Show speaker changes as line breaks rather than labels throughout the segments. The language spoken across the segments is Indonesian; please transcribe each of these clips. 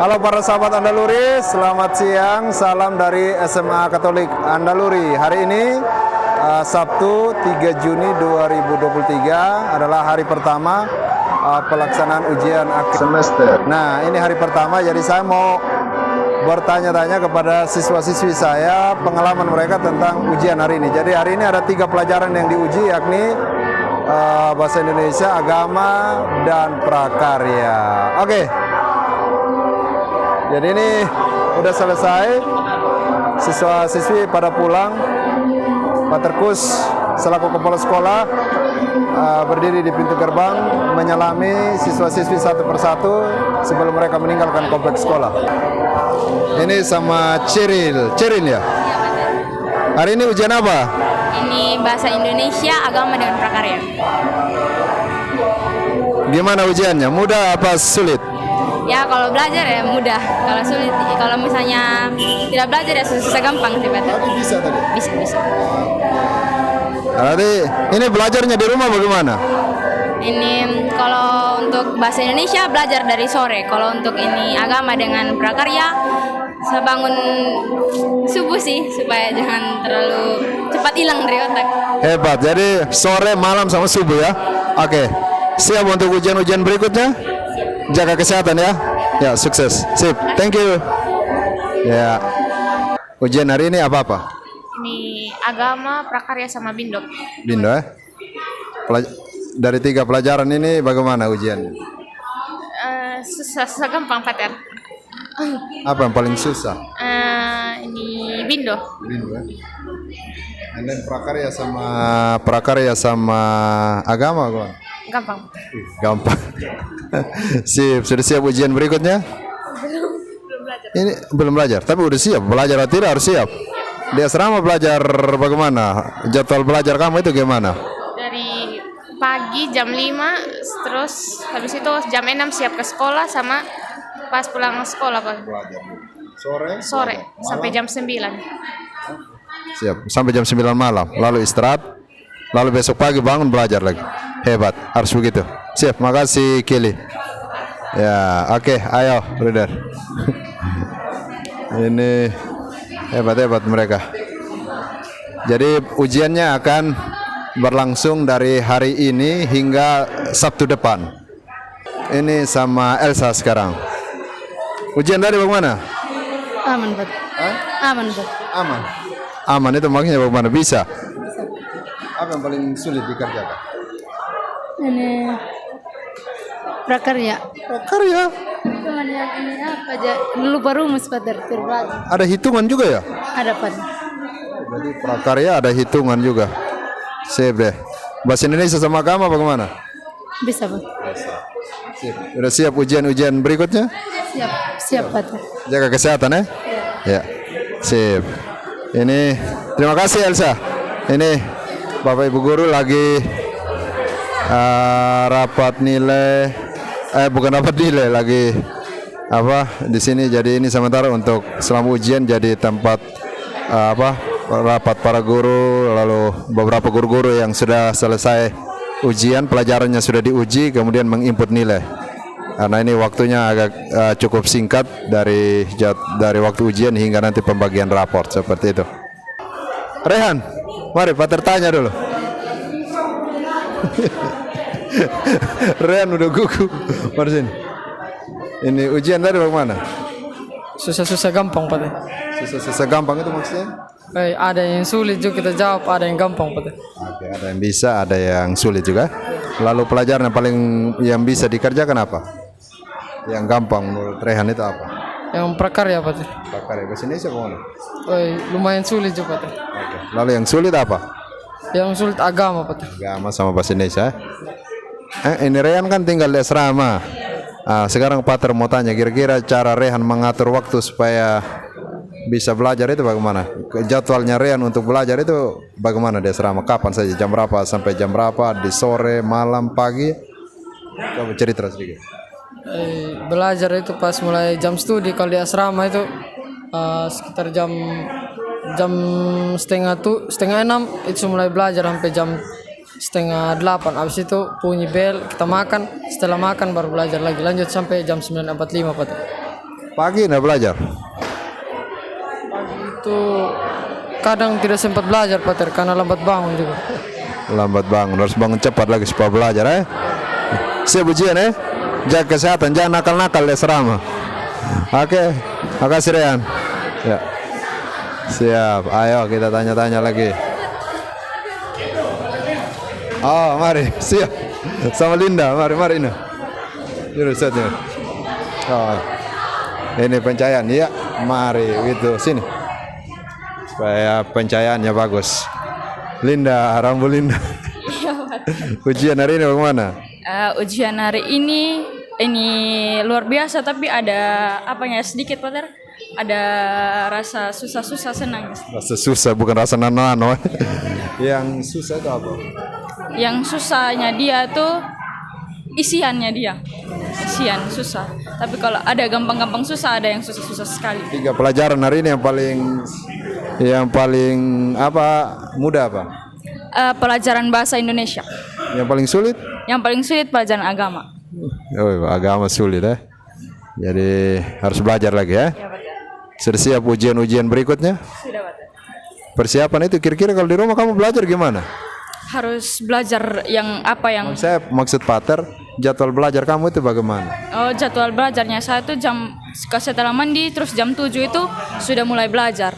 Halo para sahabat Andaluri, selamat siang. Salam dari SMA Katolik Andaluri. Hari ini Sabtu 3 Juni 2023 adalah hari pertama pelaksanaan ujian akhir semester. Nah, ini hari pertama, jadi saya mau bertanya-tanya kepada siswa-siswi saya pengalaman mereka tentang ujian hari ini. Jadi hari ini ada 3 pelajaran yang diuji, yakni bahasa Indonesia, agama, dan prakarya. Oke. Jadi ini udah selesai, siswa-siswi pada pulang. Pak Terkus selaku kepala sekolah berdiri di pintu gerbang menyalami siswa-siswi satu persatu sebelum mereka meninggalkan kompleks sekolah. Ini sama Ciril ya? Hari ini ujian apa?
Ini bahasa Indonesia, agama, dan prakarya.
Gimana ujiannya? Mudah apa sulit?
Ya kalau belajar ya mudah, kalau sulit, kalau misalnya tidak belajar ya susah gampang sih Pak.
Tapi bisa tadi?
Bisa.
Berarti ini belajarnya di rumah bagaimana?
Ini kalau untuk bahasa Indonesia belajar dari sore, kalau untuk ini agama dengan prakarya saya bangun subuh sih supaya jangan terlalu cepat hilang dari otak.
Hebat, jadi sore, malam, sama subuh ya? Oke, siap untuk ujian-ujian berikutnya? Jaga kesehatan ya. Ya, sukses. Sip. Thank you. Ya. Ujian hari ini apa-apa?
Ini agama, prakarya, sama bindo.
Bindo ya. Dari 3 pelajaran ini bagaimana ujian?
Susah gampang Pater.
Apa yang paling susah?
Ini bindo.
Bindo ya. And then prakarya sama agama kawan.
Gampang.
Gampang. Sip, sudah siap ujian berikutnya?
Belum belajar.
Ini belum belajar, tapi udah siap. Belajar atau tidak harus siap. Di asrama belajar bagaimana? Jadwal belajar kamu itu gimana?
Dari pagi jam 5, terus habis itu jam 6 siap ke sekolah, sama pas pulang sekolah Pak.
Belajar.
Sore sampai jam 9.
Siap, sampai jam 9 malam. Lalu istirahat. Lalu besok pagi bangun belajar lagi. Hebat, harus begitu. Siap, makasih Kili. Ya, oke, ayo, brother. Ini hebat-hebat mereka. Jadi ujiannya akan berlangsung dari hari ini hingga Sabtu depan. Ini sama Elsa sekarang. Ujian tadi bagaimana?
Aman Pak. Aman Pak.
Aman. Aman itu maksudnya bagaimana? Bisa. Apa yang paling sulit dikerjakan?
Ini prakarya.
Prakarya.
Cuman yang ini apa aja? Lupa rumus Pak terbelakang.
Ada hitungan juga ya?
Ada Pak.
Berarti prakarya ada hitungan juga. Sip deh. Bahasa Indonesia sama agama bagaimana?
Bisa Pak.
Sip. Sudah siap ujian-ujian berikutnya?
Siap Pak.
Jaga kesehatan ya? Ya. Sip. Ini terima kasih Elsa. Ini Bapak Ibu guru lagi rapat nilai, bukan rapat nilai, lagi apa di sini. Jadi ini sementara untuk selama ujian jadi tempat rapat para guru, lalu beberapa guru-guru yang sudah selesai ujian, pelajarannya sudah diuji, kemudian menginput nilai. Karena ini waktunya agak cukup singkat dari waktu ujian hingga nanti pembagian raport seperti itu. Rehan, mari Pak tertanya dulu. Rehan udah gugup. Mari sini. Ini ujian tadi bagaimana?
Susah-susah gampang Pak.
Susah gampang itu maksudnya?
Ada yang sulit juga kita jawab, ada yang gampang Pak.
Oke, ada yang bisa, ada yang sulit juga. Lalu pelajaran yang paling yang bisa dikerjakan apa? Yang gampang menurut Rehan itu apa?
Yang prakarya Pak.
Prakarya bahasa Indonesia bagaimana?
Lumayan sulit juga Pak.
Oke. Lalu yang sulit apa?
Yang sulit agama Pak.
Agama sama bahasa Indonesia. Ini Rehan kan tinggal di asrama. Sekarang Pater mau tanya, kira-kira cara Rehan mengatur waktu supaya bisa belajar itu bagaimana? Jadwalnya Rehan untuk belajar itu bagaimana di asrama? Kapan saja? Jam berapa sampai jam berapa? Di sore, malam, pagi? Coba cerita sedikit.
Belajar itu pas mulai jam studi, kalau di asrama itu sekitar jam setengah 6 itu mulai belajar sampai jam setengah 8. Habis itu bunyi bel, kita makan, setelah makan baru belajar lagi, lanjut sampai jam 9.45 Pak.
Pagi nggak belajar?
Itu kadang tidak sempat belajar Pater karena lambat bangun juga.
Lambat bangun, harus bangun cepat lagi supaya belajar Siap ujian Jaga kesehatan, jangan nakal-nakal di asrama. Oke, makasih Rehan. Ya. Siap, ayo kita tanya-tanya lagi. Oh, mari, siap. Sama Linda, mari ini. Ini setnya. Oh. Ini pencahayaan, ya. Mari, itu sini. Supaya pencahayaannya bagus. Linda, rambut Linda. Ujian hari ini bagaimana?
Ujian hari ini luar biasa, tapi ada apanya sedikit Pater, ada rasa susah-susah senang.
Rasa susah bukan rasa nano-nano. Yang susah itu apa?
Yang susahnya dia tuh isiannya dia, isian susah. Tapi kalau ada gampang-gampang susah, ada yang susah-susah sekali.
3 pelajaran hari ini yang paling apa mudah apa?
Pelajaran bahasa Indonesia.
Yang paling sulit?
Yang paling sulit pelajaran agama.
Oh, agama sulit Jadi harus belajar lagi
Ya,
Sudah siap ujian-ujian berikutnya?
Sudah Pater.
Persiapan itu kira-kira kalau di rumah kamu belajar gimana?
Harus belajar yang apa yang
Maksud Pater, jadwal belajar kamu itu bagaimana?
jadwal belajarnya saya tuh setelah mandi terus jam 7 itu sudah mulai belajar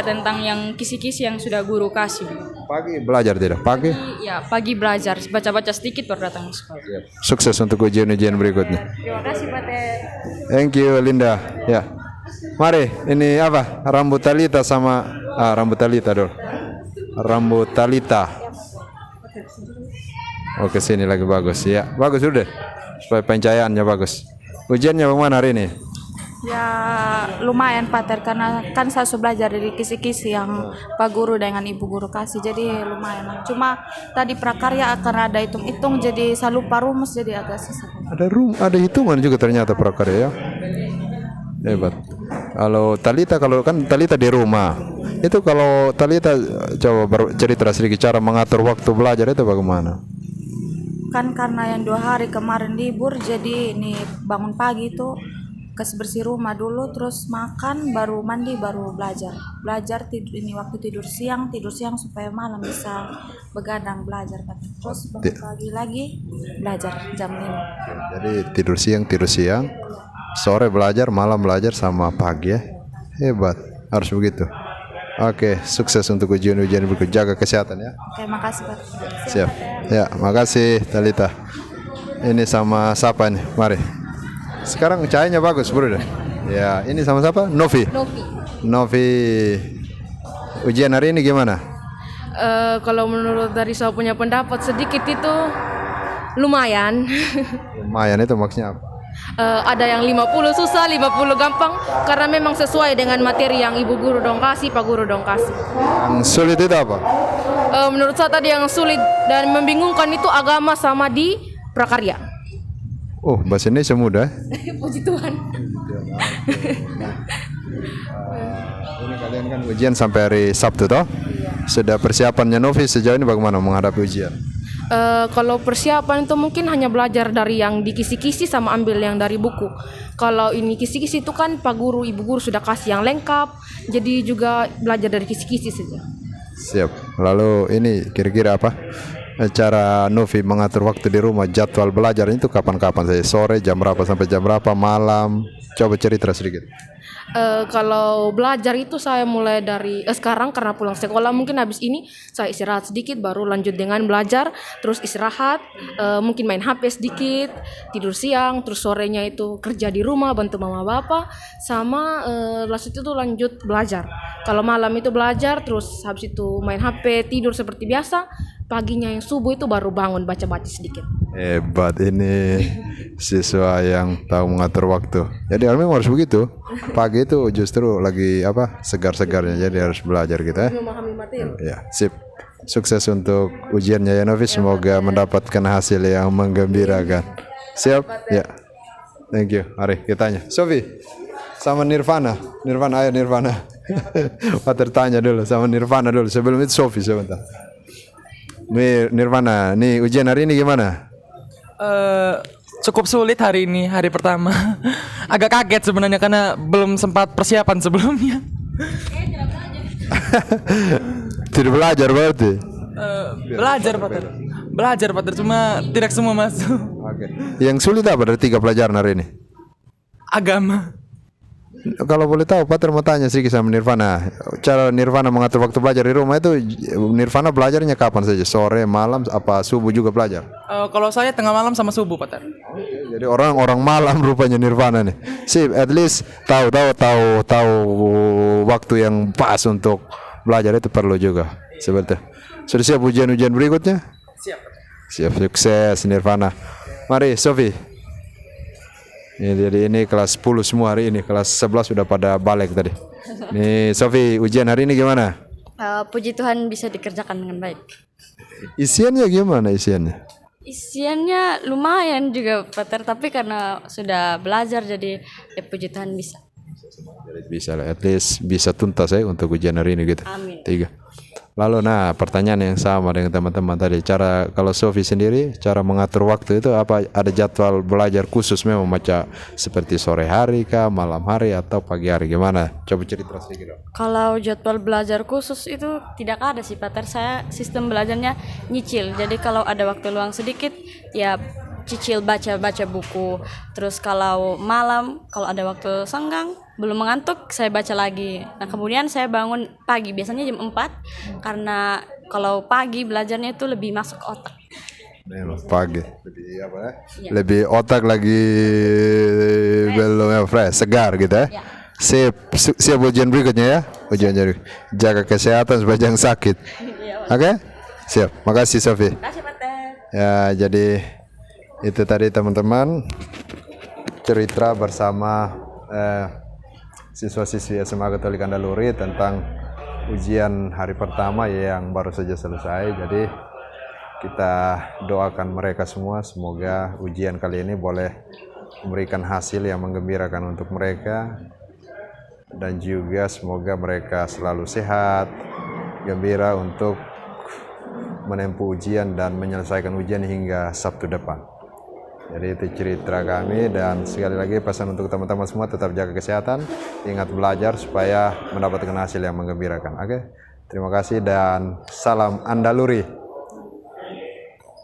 tentang yang kisi-kisi yang sudah guru kasih.
Pagi belajar tidak? Pagi?
Ya, pagi belajar, baca-baca sedikit baru datang ke sekolah.
Sukses untuk ujian-ujian berikutnya.
Terima kasih Pater.
Thank you Linda. Ya. Mari, ini apa? Rambut Talita sama rambut Talita dulu. Rambut Talita. Oke, sini lagi bagus. Ya, bagus udah. Supaya pencahayaannya bagus. Ujiannya bagaimana hari ini?
Ya lumayan Pater, karena kan saya sudah belajar dari kisi-kisi yang Pak Guru dengan Ibu Guru kasih, jadi lumayan lah. Cuma tadi prakarya karena ada hitung-hitung jadi saya lupa rumus, jadi agak susah.
Ada hitungan juga ternyata prakarya ya. Hebat. Kalau kan Talita di rumah. Itu kalau Talita coba cerita sedikit cara mengatur waktu belajar itu bagaimana?
Kan karena yang 2 hari kemarin libur, jadi ini bangun pagi tuh bersih rumah dulu, terus makan, baru mandi, baru belajar tidur, ini waktu tidur siang supaya malam bisa begadang belajar. Terus bangun pagi lagi belajar jam 5.
Jadi tidur siang, sore belajar, malam belajar sama pagi Hebat, harus begitu. Oke, sukses untuk ujian-ujian berikut. Jaga kesehatan ya.
Oke, makasih Pak.
Siap. Ya, makasih Talita. Ini sama siapa nih? Mari. Sekarang cahayanya bagus, bro. Ya, ini sama siapa? Novi. Ujian hari ini gimana?
Kalau menurut dari saya punya pendapat sedikit itu lumayan.
Lumayan itu maksudnya apa?
Ada yang 50 susah, 50 gampang, karena memang sesuai dengan materi yang Ibu Guru dong kasih, Pak Guru dong kasih.
Yang sulit itu apa?
Menurut saya tadi yang sulit dan membingungkan itu agama sama di prakarya.
Oh, bahasa Indonesia mudah.
Puji Tuhan.
Ini kalian kan ujian sampai hari Sabtu toh? Sudah persiapannya Novi sejauh ini bagaimana menghadapi ujian?
Kalau persiapan itu mungkin hanya belajar dari yang di kisi-kisi sama ambil yang dari buku. Kalau ini kisi-kisi itu kan Pak Guru, Ibu Guru sudah kasih yang lengkap, jadi juga belajar dari kisi-kisi saja.
Siap. Lalu ini kira-kira apa? Cara Novi mengatur waktu di rumah, jadwal belajar itu kapan-kapan saja? Sore jam berapa sampai jam berapa? Malam? Coba cerita sedikit.
Kalau belajar itu saya mulai dari sekarang karena pulang sekolah, mungkin habis ini saya istirahat sedikit baru lanjut dengan belajar, terus istirahat, mungkin main HP sedikit, tidur siang, terus sorenya itu kerja di rumah bantu mama bapak, sama setelah itu tuh lanjut belajar. Kalau malam itu belajar, terus habis itu main HP, tidur seperti biasa. Paginya yang subuh itu baru bangun baca-baca sedikit.
Hebat ini siswa yang tahu mengatur waktu. Jadi memang harus begitu. Pagi itu justru lagi apa segar-segarnya, jadi harus belajar kita.
Memahami materi.
Ya, sip. Sukses untuk ujiannya ya Novi. Semoga mendapatkan hasil yang menggembirakan. Siap? Ya. Thank you. Mari kita tanya. Sofi sama Nirvana. Ayo Nirvana. Pater tanya dulu sama Nirvana dulu. Sebelum itu Sofi sebentar. Nirvana, nih ujian hari ini gimana?
cukup sulit hari ini, hari pertama. Agak kaget sebenarnya karena belum sempat persiapan sebelumnya.
Tidak belajar berarti.
Belajar Pater, cuma tidak semua masuk.
Oke. Yang sulit apa dari 3 pelajaran hari ini?
Agama.
Kalau boleh tahu, Pater mau tanya sedikit sama Nirvana. Cara Nirvana mengatur waktu belajar di rumah itu, Nirvana belajarnya kapan saja? Sore, malam, apa subuh juga belajar?
Kalau saya tengah malam sama subuh, Pater.
Jadi orang malam rupanya Nirvana nih. Sip, at least tahu waktu yang pas untuk belajar itu perlu juga. Seperti. Sudah siap ujian-ujian berikutnya?
Siap.
Siap, sukses Nirvana. Mari, Sofi. Jadi ini kelas 10 semua hari ini, kelas 11 sudah pada balik tadi. Nih, Sofi, ujian hari ini gimana?
Puji Tuhan bisa dikerjakan dengan baik.
Isiannya gimana isiannya?
Isiannya lumayan juga Pater, tapi karena sudah belajar jadi puji Tuhan bisa.
Bisa lah, at least bisa tuntas ya untuk ujian hari ini gitu.
Amin.
3. Lalu pertanyaan yang sama dengan teman-teman tadi. Cara kalau Sofi sendiri, cara mengatur waktu itu apa? Ada jadwal belajar khusus memang macam seperti sore hari kah, malam hari atau pagi hari gimana? Coba cerita sedikit dong.
Kalau jadwal belajar khusus itu tidak ada sih Pater. Saya sistem belajarnya nyicil. Jadi kalau ada waktu luang sedikit ya cicil baca buku. Terus kalau malam kalau ada waktu senggang belum mengantuk saya baca lagi. Nah kemudian saya bangun pagi biasanya jam 4 karena kalau pagi belajarnya itu lebih masuk otak.
Pagi lebih apa ya? Ya. Lebih otak lagi belum fresh, segar gitu ya. Ya. Siap ujian berikutnya ya. Ujian jadi jaga kesehatan supaya jangan sakit. Oke? Siap. Makasih Sofi.
Makasih Pater.
Ya jadi itu tadi teman-teman cerita bersama siswa-siswi SMA Katolik Andaluri tentang ujian hari pertama yang baru saja selesai. Jadi kita doakan mereka semua semoga ujian kali ini boleh memberikan hasil yang menggembirakan untuk mereka, dan juga semoga mereka selalu sehat, gembira untuk menempuh ujian dan menyelesaikan ujian hingga Sabtu depan. Jadi itu cerita kami, dan sekali lagi pesan untuk teman-teman semua tetap jaga kesehatan, ingat belajar supaya mendapatkan hasil yang menggembirakan. Oke, terima kasih dan salam Andaluri.